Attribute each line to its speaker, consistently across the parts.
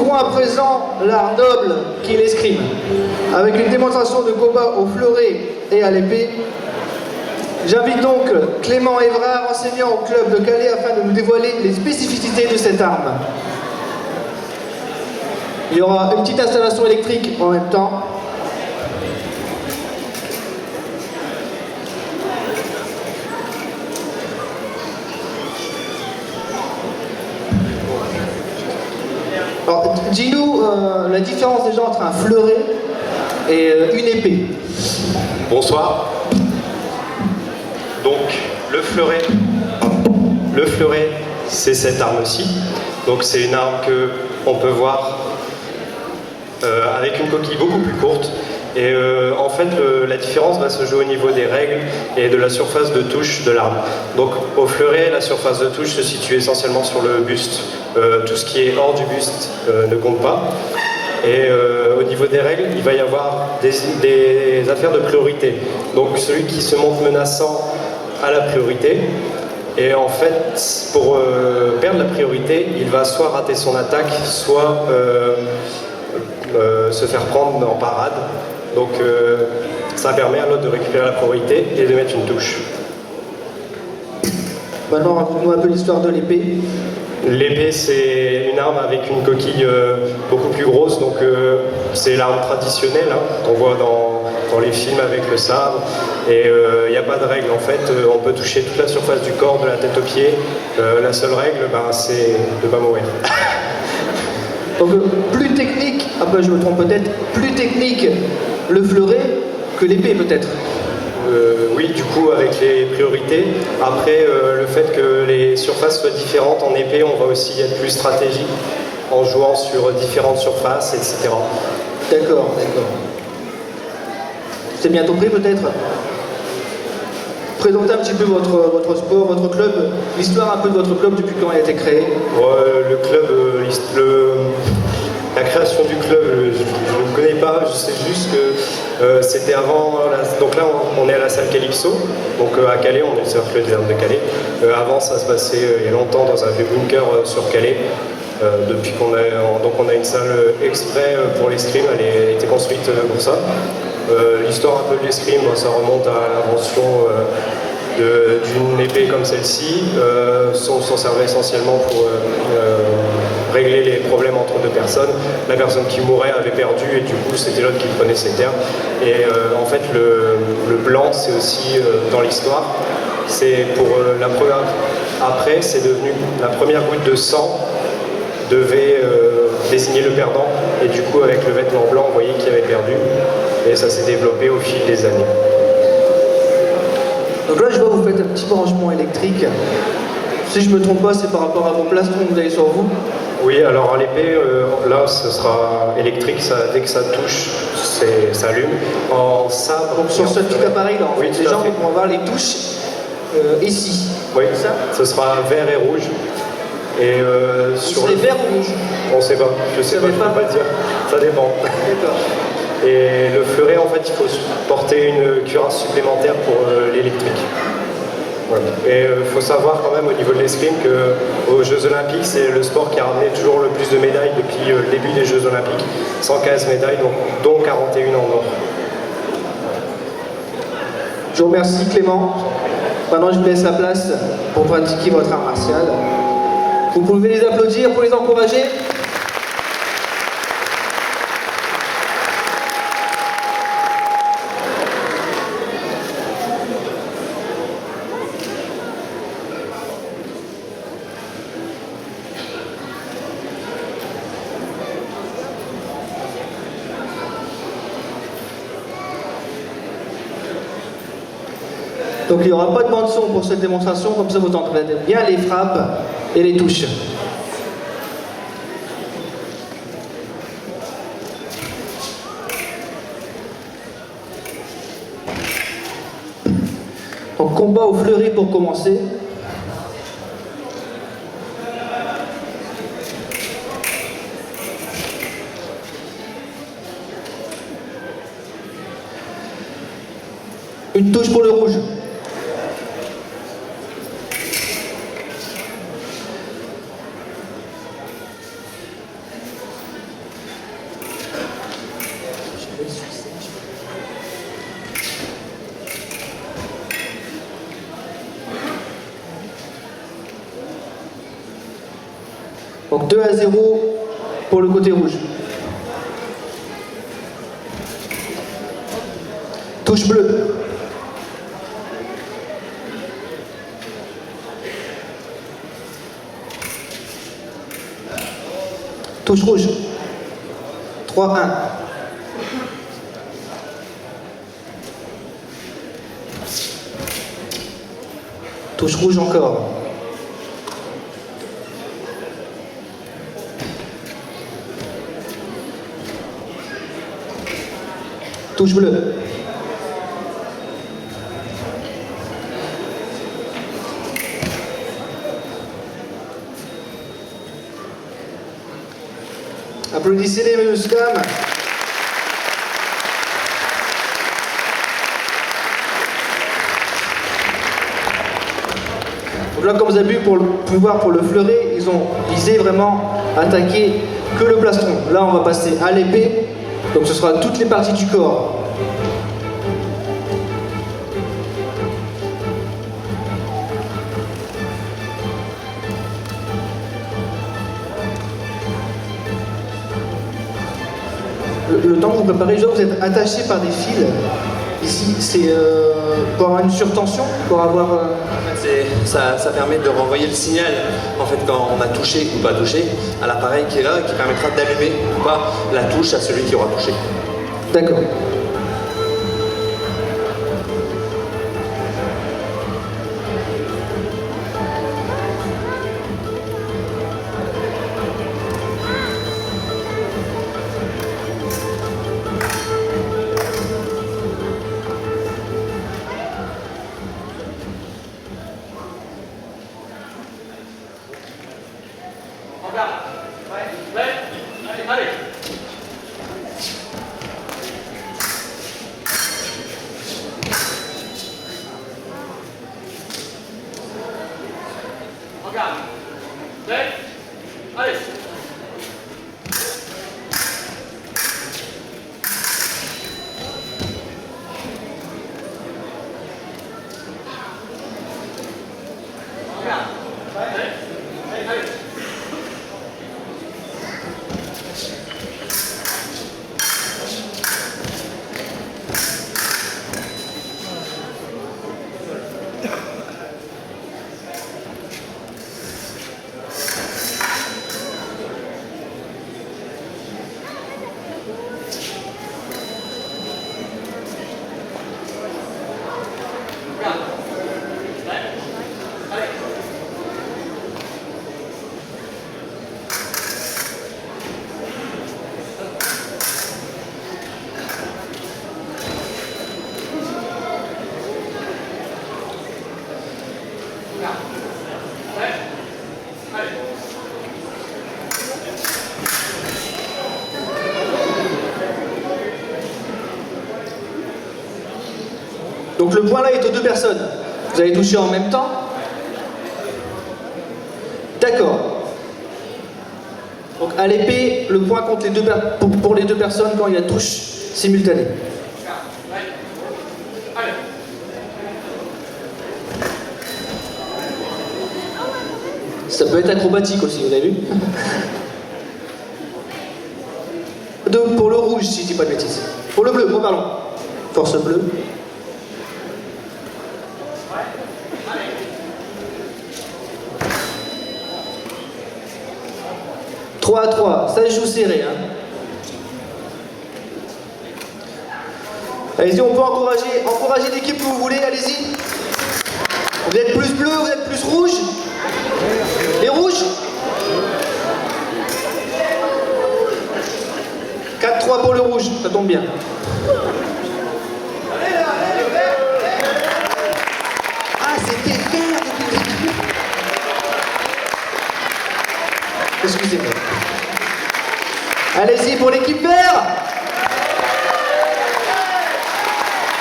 Speaker 1: Découvrons à présent l'art noble qui est l'escrime. Avec une démonstration de combat au fleuret et à l'épée, j'invite donc Clément Évrard, enseignant au club de Calais, afin de nous dévoiler les spécificités de cette arme. Il y aura une petite installation électrique en même temps. Alors, dis-nous la différence déjà entre un fleuret et une épée.
Speaker 2: Bonsoir. Donc, le fleuret, c'est cette arme-ci. Donc, c'est une arme que on peut voir avec une coquille beaucoup plus courte. Et en fait, la différence va se jouer au niveau des règles et de la surface de touche de l'arme. Donc, au fleuret, la surface de touche se situe essentiellement sur le buste. Tout ce qui est hors du buste ne compte pas. Et au niveau des règles, il va y avoir des affaires de priorité. Donc celui qui se montre menaçant a la priorité. Et en fait, pour perdre la priorité, il va soit rater son attaque, soit se faire prendre en parade. Donc ça permet à l'autre de récupérer la priorité et de mettre une touche.
Speaker 1: Maintenant, raconte-nous un peu l'histoire de l'épée.
Speaker 2: L'épée, c'est une arme avec une coquille beaucoup plus grosse, donc c'est l'arme traditionnelle qu'on voit dans les films avec le sabre. Et il n'y a pas de règle, en fait, on peut toucher toute la surface du corps, de la tête aux pieds. La seule règle, c'est de ne pas mourir.
Speaker 1: Donc plus technique, après je me trompe peut-être, plus technique le fleuret que l'épée peut-être.
Speaker 2: Oui, du coup, avec les priorités. Après, le fait que les surfaces soient différentes en épée, on va aussi être plus stratégique en jouant sur différentes surfaces, etc.
Speaker 1: D'accord, d'accord. C'est bientôt prêt peut-être? Présentez un petit peu votre sport, votre club, l'histoire un peu de votre club depuis quand il a été créé.
Speaker 2: Le club, la création du club, je ne connais pas, je sais juste que c'était avant, donc là on est à la salle Calypso, donc à Calais, on est le cercle des armes de Calais. Avant ça se passait il y a longtemps dans un vieux bunker sur Calais, depuis qu'on a une salle exprès pour l'escrime, elle a été construite pour ça. L'histoire un peu de l'escrime, ça remonte à l'invention d'une épée comme celle-ci. On s'en servait essentiellement pour régler les problèmes entre deux personnes. La personne qui mourait avait perdu et du coup c'était l'autre qui prenait ses terres. Et en fait le blanc c'est aussi dans l'histoire, c'est pour la première. Après c'est devenu la première goutte de sang devait désigner le perdant et du coup avec le vêtement blanc on voyait qu'il avait perdu et ça s'est développé au fil des années.
Speaker 1: Donc là je vois que vous faites un petit branchement électrique. Si je ne me trompe pas, c'est par rapport à vos plastrons que vous avez sur vous.
Speaker 2: Oui, alors à l'épée, là ce sera électrique, dès que ça touche, ça allume. En sabre.
Speaker 1: Donc sur ce petit appareil là,
Speaker 2: oui,
Speaker 1: les gens vont avoir les touches ici.
Speaker 2: Oui, ça. Ce sera vert et rouge. Et sur
Speaker 1: les verts ou rouge?
Speaker 2: On ne sait pas, je sais pas, je peux pas dire. Ça dépend.
Speaker 1: D'accord.
Speaker 2: Et le fleuret, en fait, il faut porter une cuirasse supplémentaire pour l'électrique. Voilà. Et il faut savoir quand même au niveau de l'escrime qu'aux Jeux Olympiques, c'est le sport qui a ramené toujours le plus de médailles depuis le début des Jeux Olympiques. 115 médailles, dont 41 en or.
Speaker 1: Je vous remercie Clément. Maintenant je vous laisse la place pour pratiquer votre art martial. Vous pouvez les applaudir pour les encourager. Donc il n'y aura pas de bande son pour cette démonstration, comme ça vous entendrez bien les frappes et les touches. Donc combat au fleuret pour commencer. Une touche pour le rouge. Donc 2-0 pour le côté rouge. Touche bleue. Touche rouge. 3-1. Touche rouge encore. Touche bleue. Applaudissez-les, messieurs, dames. Donc là, comme vous avez pu voir pour le fleuret, ils ont visé vraiment attaquer que le plastron. Là, on va passer à l'épée, donc ce sera toutes les parties du corps. Le temps que vous préparez, vous êtes attaché par des fils. Ici, c'est pour avoir une surtension, pour avoir...
Speaker 3: En fait, ça permet de renvoyer le signal, en fait, quand on a touché ou pas touché, à l'appareil qui est là, qui permettra d'allumer ou pas la touche à celui qui aura touché.
Speaker 1: D'accord. Donc le point là est aux deux personnes. Vous allez toucher en même temps. D'accord. Donc à l'épée, le point compte pour les deux personnes quand il y a touche simultanée. Ça peut être acrobatique aussi, vous avez vu? Pour le rouge, si je dis pas de bêtises. Pour le bleu, pardon. Force bleue. « 3-3, ça se joue serré. Hein. Allez-y, on peut encourager l'équipe que vous voulez, allez-y. Vous êtes plus bleu, vous êtes plus rouge. Les rouges. 4-3 pour le rouge, ça tombe bien. Ah, c'était vert depuis le début. Excusez-moi. Allez-y pour l'équipe vert.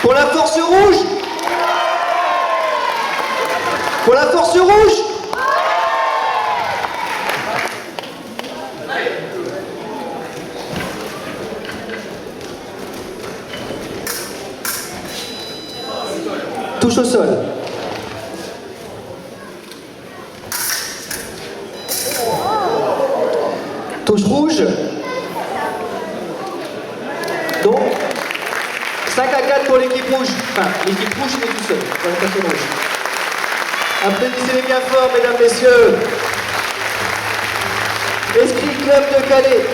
Speaker 1: Pour la force rouge. Pour la force rouge. Touche au sol. Touche rouge. Donc, 5-4 pour l'équipe rouge. Enfin, l'équipe rouge, il est tout seul pour la personne rouge. Applaudissez-les bien fort, mesdames, messieurs. Esprit Club de Calais.